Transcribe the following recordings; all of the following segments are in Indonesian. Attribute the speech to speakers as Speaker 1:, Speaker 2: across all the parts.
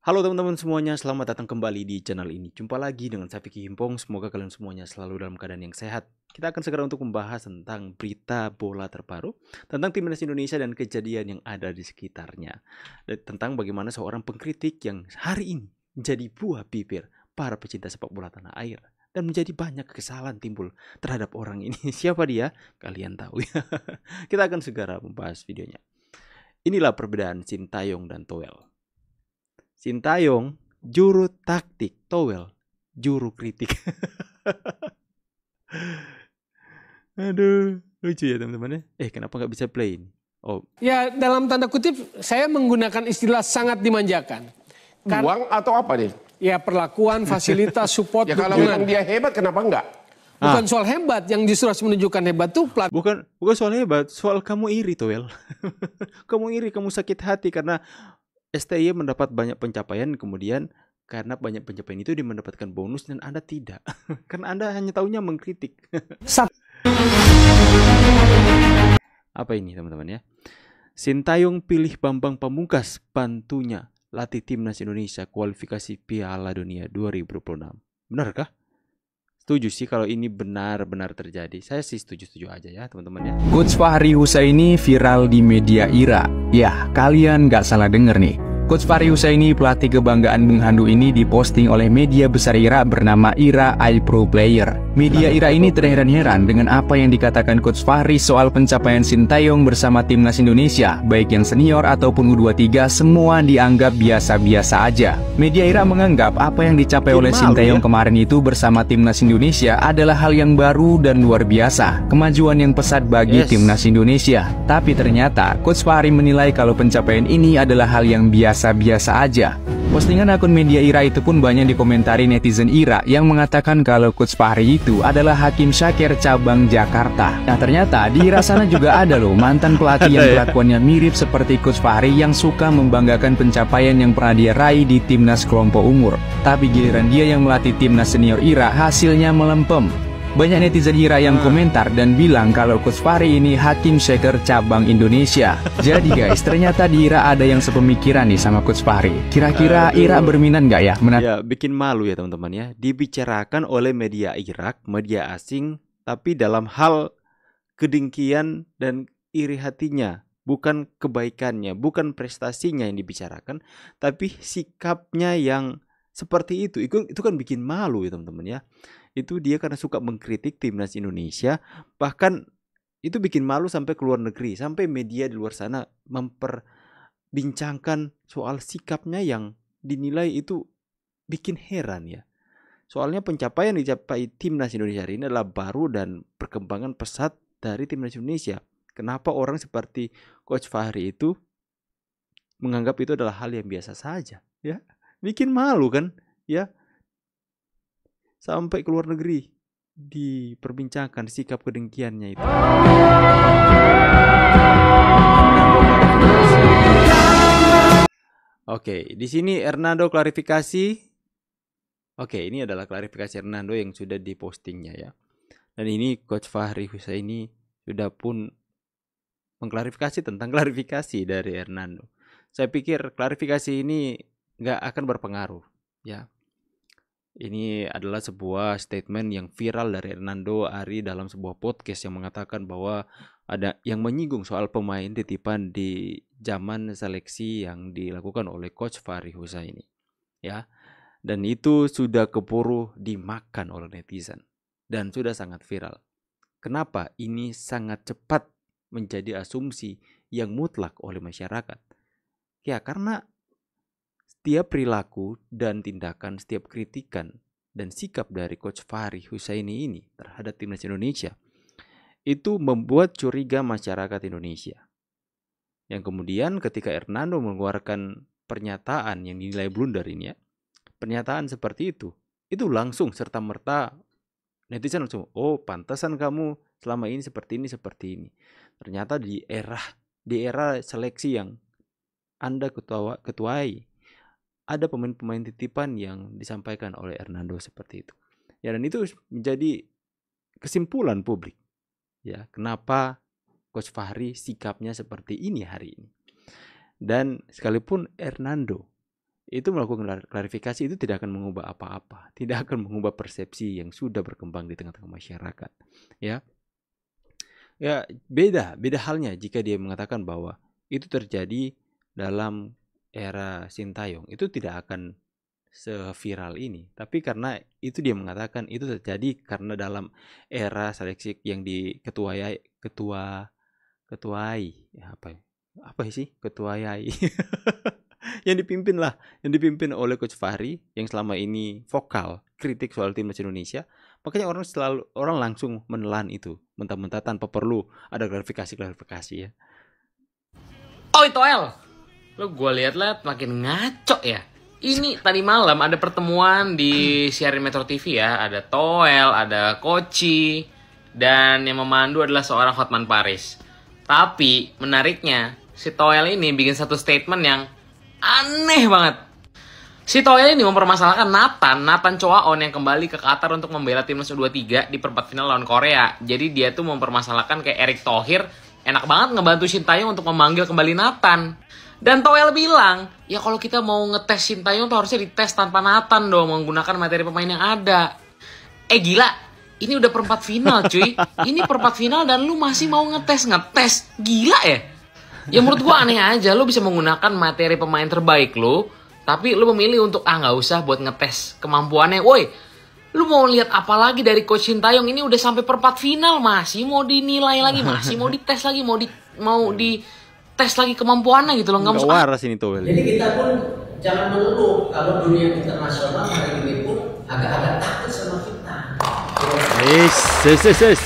Speaker 1: Halo teman-teman semuanya, selamat datang kembali di channel ini. Jumpa lagi dengan saya Vicky Himpong. Semoga kalian semuanya selalu dalam keadaan yang sehat. Kita akan segera untuk membahas tentang berita bola terbaru, tentang timnas Indonesia dan kejadian yang ada di sekitarnya, dan tentang bagaimana seorang pengkritik yang hari ini menjadi buah bibir para pecinta sepak bola tanah air, dan menjadi banyak kesalahan timbul terhadap orang ini. Siapa dia? Kalian tahu ya. Kita akan segera membahas videonya. Inilah perbedaan Sintayong dan Toel. Sintayong juru taktik, Toel juru kritik. Aduh, lucu ya teman-teman ya. Kenapa nggak bisa play ini? Oh,
Speaker 2: ya dalam tanda kutip saya menggunakan istilah sangat dimanjakan.
Speaker 3: Uang atau apa nih?
Speaker 2: Ya perlakuan, fasilitas, support,
Speaker 3: Ya kalau
Speaker 2: dukungan.
Speaker 3: memang dia hebat kenapa enggak?
Speaker 2: Bukan soal hebat, yang justru harus menunjukkan hebat tuh
Speaker 1: bukan soal hebat, soal kamu iri, Toel. Kamu iri, kamu sakit hati karena STY mendapat banyak pencapaian, kemudian karena banyak pencapaian itu dia mendapatkan bonus dan Anda tidak. Karena Anda hanya taunya mengkritik. Apa ini teman-teman ya? Sintayong pilih Bambang Pamungkas bantunya latih timnas Indonesia kualifikasi Piala Dunia 2026. Benarkah? Setuju sih kalau ini benar-benar terjadi. Saya sih setuju-setuju aja ya teman-teman ya.
Speaker 4: Coach Fahri Husaini viral di media IRA. Ya, kalian nggak salah denger nih. Coach Fahri Husaini, pelatih kebanggaan Bung Handu ini diposting oleh media besar IRA bernama IRA iPro Player. Media IRA ini terheran-heran dengan apa yang dikatakan Coach Fahri soal pencapaian Sintayong bersama timnas Indonesia, baik yang senior ataupun U23, semua dianggap biasa-biasa aja. Media IRA menganggap apa yang dicapai oleh Sintayong kemarin itu bersama timnas Indonesia adalah hal yang baru dan luar biasa, kemajuan yang pesat bagi timnas Indonesia. Tapi ternyata Coach Fahri menilai kalau pencapaian ini adalah hal yang biasa-biasa aja. Postingan akun media IRA itu pun banyak dikomentari netizen IRA yang mengatakan kalau Coach Fahri itu adalah Hakim Syakir cabang Jakarta. Nah ternyata di IRA sana juga ada loh mantan pelatih yang kelakuannya mirip seperti Coach Fahri yang suka membanggakan pencapaian yang pernah dia raih di timnas kelompok umur. Tapi giliran dia yang melatih timnas senior IRA hasilnya melempem. Banyak netizen IRA yang komentar dan bilang kalau Coach Fahri ini Hakim Syakir cabang Indonesia. Jadi guys, ternyata di IRA ada yang sepemikiran nih sama Coach Fahri. Kira-kira IRA berminat nggak ya?
Speaker 1: Ya, bikin malu ya teman-teman ya. Dibicarakan oleh media Irak, media asing, tapi dalam hal kedengkian dan iri hatinya. Bukan kebaikannya, bukan prestasinya yang dibicarakan, tapi sikapnya yang seperti itu. Itu kan bikin malu ya teman-teman ya. Itu dia karena suka mengkritik timnas Indonesia, bahkan itu bikin malu sampai ke luar negeri, sampai media di luar sana memperbincangkan soal sikapnya yang dinilai itu bikin heran ya. Soalnya pencapaian yang dicapai timnas Indonesia hari ini adalah baru dan perkembangan pesat dari timnas Indonesia. Kenapa orang seperti Coach Fahri itu menganggap itu adalah hal yang biasa saja ya? Bikin malu kan ya. Sampai ke luar negeri diperbincangkan sikap kedengkiannya itu. Oke, di sini Hernando klarifikasi. Oke, ini adalah klarifikasi Hernando yang sudah dipostingnya ya. Dan ini Coach Fahri Husaini sudah pun mengklarifikasi tentang klarifikasi dari Hernando. Saya pikir klarifikasi ini nggak akan berpengaruh ya. Ini adalah sebuah statement yang viral dari Hernando Ari dalam sebuah podcast yang mengatakan bahwa ada yang menyinggung soal pemain titipan di zaman seleksi yang dilakukan oleh Coach Fahri Husaini ya. Dan itu sudah keburu dimakan oleh netizen dan sudah sangat viral. Kenapa ini sangat cepat menjadi asumsi yang mutlak oleh masyarakat? Ya karena setiap perilaku dan tindakan, setiap kritikan dan sikap dari Coach Fahri Husaini ini terhadap timnas Indonesia itu membuat curiga masyarakat Indonesia. Yang kemudian ketika Hernando mengeluarkan pernyataan yang dinilai blunder ini ya, pernyataan seperti itu langsung serta-merta netizen langsung, oh pantasan kamu selama ini seperti ini. Ternyata di era seleksi yang Anda ketuai, ada pemain-pemain titipan yang disampaikan oleh Hernando seperti itu. Ya, dan itu menjadi kesimpulan publik. Ya, kenapa Coach Fahri sikapnya seperti ini hari ini. Dan sekalipun Hernando itu melakukan klarifikasi itu tidak akan mengubah apa-apa, tidak akan mengubah persepsi yang sudah berkembang di tengah-tengah masyarakat. Ya, beda halnya jika dia mengatakan bahwa itu terjadi dalam era Sintayong, itu tidak akan seviral ini. Tapi karena itu dia mengatakan itu terjadi karena dalam era seleksi yang diketuai yang dipimpin oleh Coach Fahri yang selama ini vokal kritik soal timnas Indonesia. Makanya orang langsung menelan itu mentah-mentah tanpa perlu ada klarifikasi ya.
Speaker 5: Oh itu lo gue lihat makin ngaco ya. Ini tadi malam ada pertemuan di siaran Metro TV ya. Ada Toel, ada Koci, dan yang memandu adalah seorang Hotman Paris. Tapi menariknya, si Toel ini bikin satu statement yang aneh banget. Si Toel ini mempermasalahkan Nathan Choaon yang kembali ke Qatar untuk membela timnas U23 di perempat final lawan Korea. Jadi dia tuh mempermasalahkan kayak Erick Thohir enak banget ngebantu Sintayong untuk memanggil kembali Nathan. Dan Toel bilang, ya kalau kita mau ngetes Sintayong tuh harusnya dites tanpa Nathan dong, menggunakan materi pemain yang ada. Gila, ini udah perempat final cuy. Ini perempat final dan lu masih mau ngetes. Gila ya? Ya menurut gua aneh aja, lu bisa menggunakan materi pemain terbaik lu, tapi lu memilih untuk nggak usah buat ngetes kemampuannya. Woi, lu mau lihat apa lagi dari Coach Sintayong? Ini udah sampai perempat final, masih mau dinilai lagi, masih mau dites lagi, mau di tes lagi kemampuannya gitu loh, nggak
Speaker 1: waras ini Toel.
Speaker 6: Jadi kita pun jangan mengeluh kalau dunia internasional hari ini pun agak-agak takut sama kita.
Speaker 1: Yes.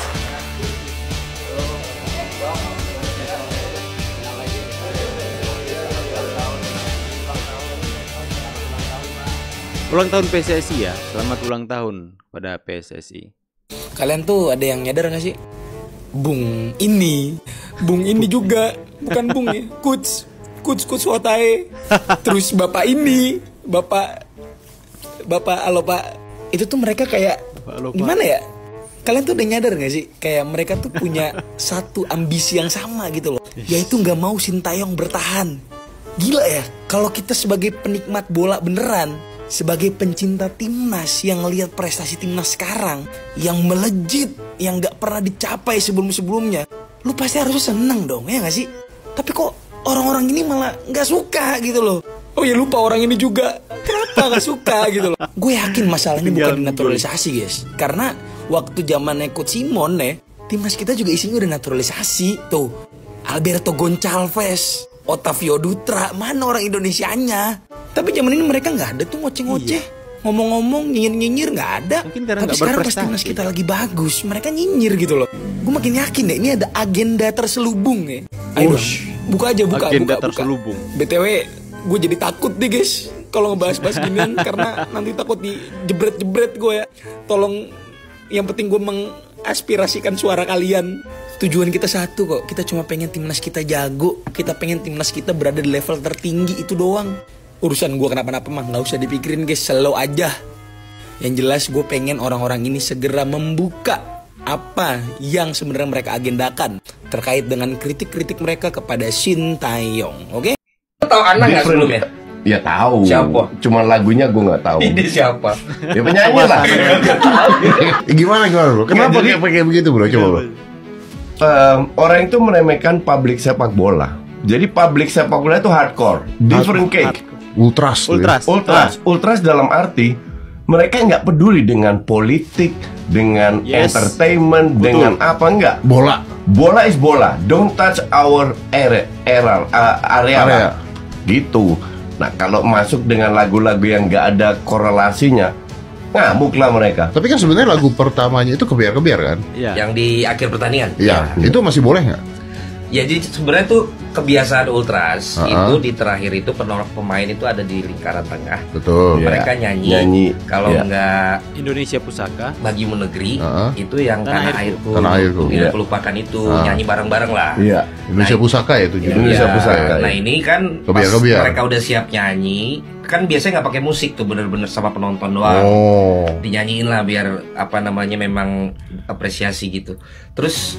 Speaker 1: Ulang tahun PSSI ya, selamat ulang tahun pada PSSI.
Speaker 7: Kalian tuh ada yang nyadar gak sih? Bung ini juga, bukan Bung ya, Coach Wotae. Terus Bapak ini, Bapak halo Pak. Itu tuh mereka kayak gimana ya? Kalian tuh udah nyadar gak sih? Kayak mereka tuh punya satu ambisi yang sama gitu loh, yaitu gak mau Sintayong bertahan. Gila ya, kalau kita sebagai penikmat bola beneran, sebagai pencinta timnas yang lihat prestasi timnas sekarang yang melejit, yang gak pernah dicapai sebelum-sebelumnya, lu pasti harusnya seneng dong, ya gak sih? Tapi kok orang-orang ini malah gak suka gitu loh. Oh ya lupa orang ini juga, kenapa gak suka gitu loh. Gue yakin masalahnya bukan naturalisasi guys. Karena waktu zamannya Coach Simon timnas kita juga isinya udah naturalisasi. Tuh, Alberto Goncalves, Otavio Dutra, mana orang Indonesianya? Tapi zaman ini mereka nggak ada tuh ngoceh-ngoceh, ngomong-ngomong, nyinyir-nyinyir nggak ada. Tapi sekarang pas timnas kita lagi bagus, mereka nyinyir gitu loh. Gue makin yakin deh ini ada agenda terselubung ya. Ayo, buka.
Speaker 1: Terselubung.
Speaker 7: BTW, gue jadi takut deh guys kalau ngebahas-bahas ginian karena nanti takut dijebret-jebret gue ya. Tolong, yang penting gue mengaspirasikan suara kalian. Tujuan kita satu kok, kita cuma pengen timnas kita jago, kita pengen timnas kita berada di level tertinggi, itu doang. Urusan gue kenapa-napa mah gak usah dipikirin guys, slow aja. Yang jelas gue pengen orang-orang ini segera membuka apa yang sebenarnya mereka agendakan terkait dengan kritik-kritik mereka kepada Sintayong, oke?
Speaker 6: Tahu anak nggak sebelumnya?
Speaker 3: Ya tahu.
Speaker 6: Siapa?
Speaker 3: Cuma lagunya gue nggak tahu.
Speaker 6: Ini siapa?
Speaker 3: Ya penyanyi lah. Gimana bro? Kenapa dia pakai begitu bro? Coba bro. Orang itu meremehkan publik sepak bola. Jadi publik sepak bola itu hardcore, different cake. Ultras dalam arti mereka nggak peduli dengan politik, dengan entertainment, dengan apa enggak. Bola is bola. Don't touch our area. Gitu. Nah kalau masuk dengan lagu-lagu yang nggak ada korelasinya, ngamuklah mereka.
Speaker 8: Tapi kan sebenarnya lagu pertamanya itu kebiar-kebiar kan?
Speaker 6: Yang di akhir pertandingan.
Speaker 8: Iya. Itu masih boleh nggak?
Speaker 6: Ya jadi sebenarnya tuh kebiasaan Ultras itu di terakhir itu pemain itu ada di lingkaran tengah.
Speaker 8: Betul.
Speaker 6: Mereka nyanyi. Kalau enggak
Speaker 1: Indonesia Pusaka,
Speaker 6: Bagimu Negeri, itu yang Tanah Airku. Tidak kelupakan itu, nyanyi bareng-bareng lah.
Speaker 3: Iya.
Speaker 8: Indonesia Pusaka ya itu juga.
Speaker 3: Indonesia Pusaka.
Speaker 6: Nah ini kan pas mereka udah siap nyanyi, kan biasanya nggak pakai musik tuh, bener-bener sama penonton doang. Dinyanyiin lah biar apa namanya memang apresiasi gitu. Terus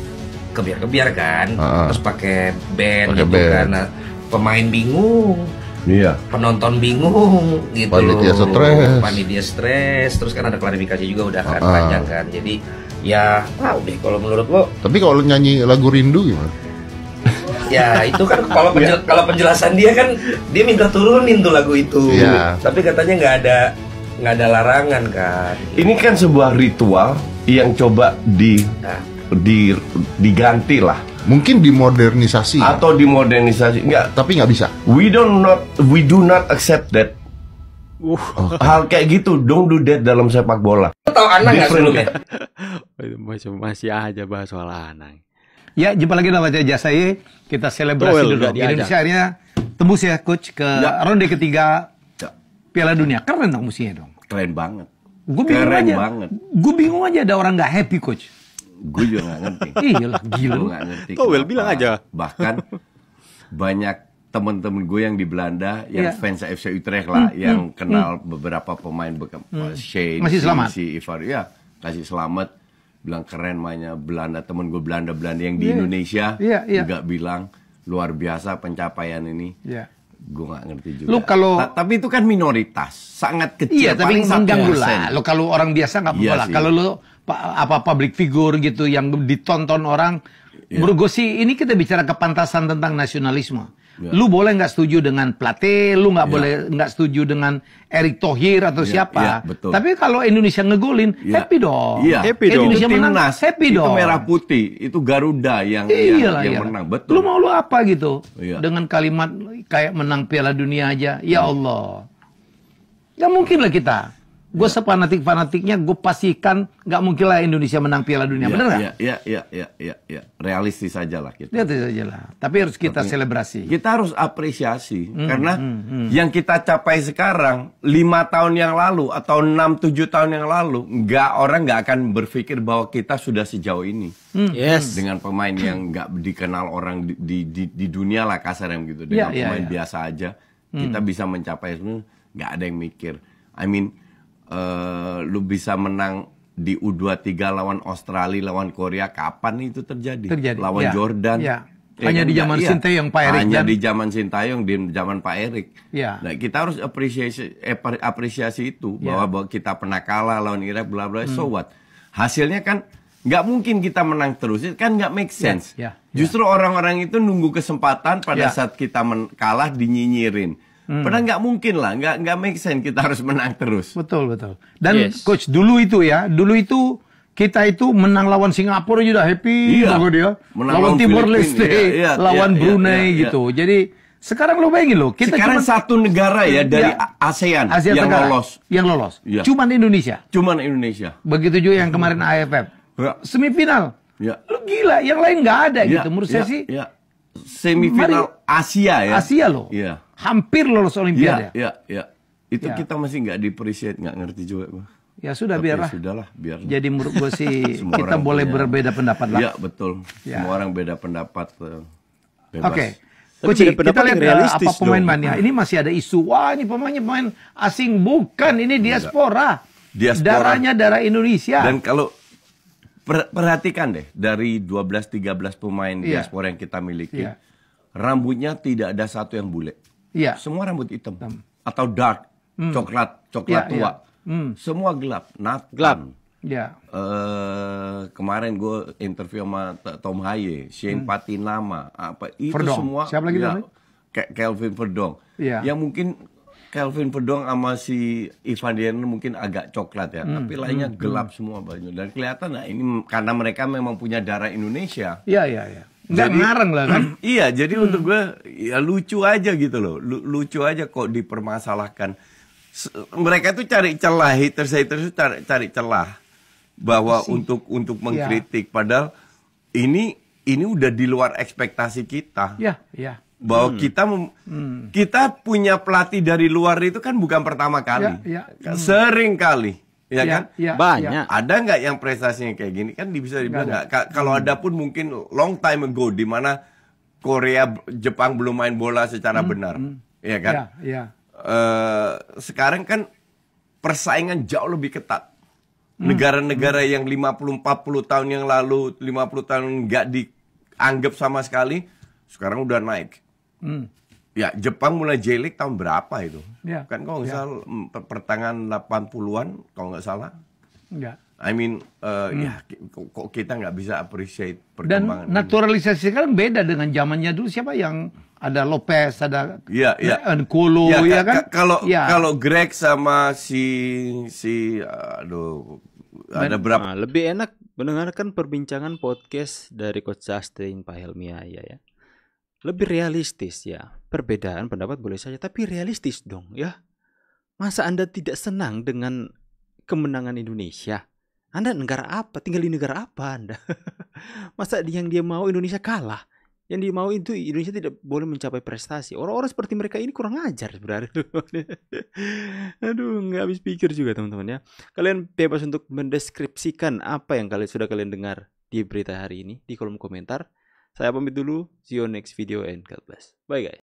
Speaker 6: kebiar-kebiar kan, terus pakai band gitu kan. Nah, pemain bingung
Speaker 3: Iya.
Speaker 6: Penonton bingung gitu.
Speaker 8: Panitia
Speaker 6: stres. Terus kan ada klarifikasi juga udah kan panjang kan. Jadi ya tahu deh kalau menurut lo.
Speaker 8: Tapi kalau nyanyi lagu Rindu gimana?
Speaker 6: Ya itu kan kalau penjelasan dia kan dia minta turunin tuh lagu itu.
Speaker 8: Iya.
Speaker 6: Tapi katanya nggak ada larangan kan.
Speaker 3: Ini kan sebuah ritual yang coba diganti lah.
Speaker 8: Mungkin dimodernisasi
Speaker 3: atau dimodernisasi. Enggak,
Speaker 8: tapi nggak bisa.
Speaker 3: We do not accept that. Hal kayak gitu, don't do that dalam sepak bola.
Speaker 6: Tahu Anang nggak sebelumnya?
Speaker 1: Masih aja bahas soal Anang.
Speaker 9: Ya, jumpa lagi dalam Jasa Y. Kita selebrasi dulu. Indonesia akhirnya tembus ya coach ke ronde ketiga Piala Dunia. Keren dong musiknya dong.
Speaker 3: Keren banget.
Speaker 9: Gue bingung aja ada orang nggak happy coach.
Speaker 3: Gue juga nggak ngerti.
Speaker 9: Iyalah gila.
Speaker 3: Gue nggak ngerti.
Speaker 1: Towel bilang aja.
Speaker 3: Bahkan banyak teman-teman gue yang di Belanda yang fans FC Utrecht lah, yang kenal beberapa pemain Shane,
Speaker 9: masih selamat.
Speaker 3: Si Ivar, ya kasih selamat, bilang keren mainnya Belanda. Temen gue Belanda yang di Indonesia juga bilang luar biasa pencapaian ini. Gue nggak ngerti juga.
Speaker 9: Lu kalau
Speaker 3: tapi itu kan minoritas, sangat kecil.
Speaker 9: Iya, tapi mengganggu lah. Lo kalau orang biasa nggak apa-apa lah. Kalau lo public figure gitu yang ditonton orang, menurut gue sih ini kita bicara kepantasan tentang nasionalisme. Lu boleh nggak setuju dengan Plate, lu nggak boleh nggak setuju dengan Erick Thohir atau siapa. Tapi kalau Indonesia ngegolin, happy dong.
Speaker 3: Happy
Speaker 9: Indonesia
Speaker 3: dong.
Speaker 9: menang, happy dong.
Speaker 3: Itu merah putih, itu Garuda yang menang. Betul.
Speaker 9: Lu mau lu apa gitu? Dengan kalimat kayak menang Piala Dunia aja, ya Allah. Nggak mungkin lah kita. Gue sepanatik-fanatiknya, gue pastikan nggak mungkin lah Indonesia menang Piala Dunia, bener nggak?
Speaker 3: Iya. Realistis saja lah kita.
Speaker 9: Realistis saja lah. Tapi harus kita selebrasi.
Speaker 3: Kita harus apresiasi karena yang kita capai sekarang 5 tahun yang lalu atau 6-7 tahun yang lalu, orang nggak akan berpikir bahwa kita sudah sejauh ini. Dengan pemain yang nggak dikenal orang di dunia lah kasar yang gitu. Dengan pemain biasa aja kita bisa mencapai itu, nggak ada yang mikir. I mean, lu bisa menang di U23 lawan Australia, lawan Korea, kapan itu terjadi? Lawan Jordan.
Speaker 9: Hanya di zaman Sinteyong, Pak Erik.
Speaker 3: Hanya di zaman Sinteyong, di zaman Pak Erik. Nah, kita harus apresiasi itu bahwa kita pernah kalah lawan Irak, bla bla. So what? Hasilnya kan nggak mungkin kita menang terus, itu kan nggak make sense. Justru orang-orang itu nunggu kesempatan pada saat kita kalah dinyinyirin. Padahal nggak mungkin lah, nggak make sense kita harus menang terus.
Speaker 9: Betul. Dan coach dulu itu kita itu menang lawan Singapura juga happy, lawan Timor Leste, lawan Brunei gitu. Jadi sekarang lo bayangin lo, kita
Speaker 3: sekarang satu negara dari ASEAN yang lolos.
Speaker 9: Cuman Indonesia.
Speaker 3: Begitu
Speaker 9: juga yang kemarin AFF semifinal. Lo gila, yang lain nggak ada gitu. Menurut saya sih.
Speaker 3: Semifinal Asia ya.
Speaker 9: Asia loh. Hampir lolos Olimpiade.
Speaker 3: Itu kita masih nggak di-appreciate, nggak ngerti juga gua.
Speaker 9: Ya sudah, biarlah.
Speaker 3: Biarlah.
Speaker 9: Jadi menurut gue sih kita boleh berbeda pendapat lah.
Speaker 3: Iya, betul. Semua orang beda pendapat. Bebas.
Speaker 9: Oke. Coach, kita lihat apa pemain-pemainnya. Ini masih ada isu. Wah, ini pemain asing. Bukan, ini diaspora. Darahnya darah Indonesia.
Speaker 3: Dan kalau perhatikan deh, dari 12-13 pemain diaspora yang kita miliki, rambutnya tidak ada satu yang bule. Semua rambut hitam. Atau dark, coklat tua. Semua gelap, gelap. Kemarin gue interview sama Tom Haye, Shane Patinama, itu Verdong. Semua.
Speaker 9: Siapa lagi
Speaker 3: Kelvin Verdong. Yang mungkin Kelvin Verdong sama si Ivan Dian mungkin agak coklat ya, tapi lainnya gelap semua bajunya. Dan kelihatan, nah ini karena mereka memang punya darah Indonesia. Nggak ngarang lah kan? Iya, jadi untuk gue ya lucu aja gitu loh, lucu aja kok dipermasalahkan. Mereka tuh cari celah, haters cari celah bahwa untuk mengkritik, padahal ini udah di luar ekspektasi kita. Bahwa kita punya pelatih dari luar itu kan bukan pertama kali, sering kali, kan? Banyak. Ada nggak yang prestasinya kayak gini? Kan bisa dibilang nggak. Kalau ada pun mungkin long time ago, di mana Korea, Jepang belum main bola secara benar, ya kan? Sekarang kan persaingan jauh lebih ketat. Negara-negara yang 50-40 tahun yang lalu, 50 tahun nggak dianggap sama sekali, sekarang udah naik. Ya, Jepang mulai J-League tahun berapa itu?
Speaker 9: Ya.
Speaker 3: Kan kalau nggak salah pertengahan 80-an kalau nggak salah.
Speaker 9: Ya.
Speaker 3: I mean, ya kok kita nggak bisa appreciate
Speaker 9: Dan
Speaker 3: perkembangan.
Speaker 9: naturalisasi kan beda dengan zamannya dulu. Siapa yang ada Lopez, ada Kolo, ya kan?
Speaker 3: Kalau Greg sama ada berapa?
Speaker 1: Lebih enak mendengarkan perbincangan podcast dari Coach Justin, Pak Helmi ya. Lebih realistis ya. Perbedaan pendapat boleh saja, tapi realistis dong ya. Masa Anda tidak senang dengan kemenangan Indonesia? Anda negara apa? Tinggal di negara apa Anda? Masa yang dia mau Indonesia kalah? Yang dia mau itu Indonesia tidak boleh mencapai prestasi. Orang-orang seperti mereka ini kurang ajar sebenarnya. Aduh, nggak habis pikir juga teman-teman ya. Kalian bebas untuk mendeskripsikan apa yang sudah kalian dengar di berita hari ini di kolom komentar. Saya pamit dulu. See you next video and God bless. Bye guys.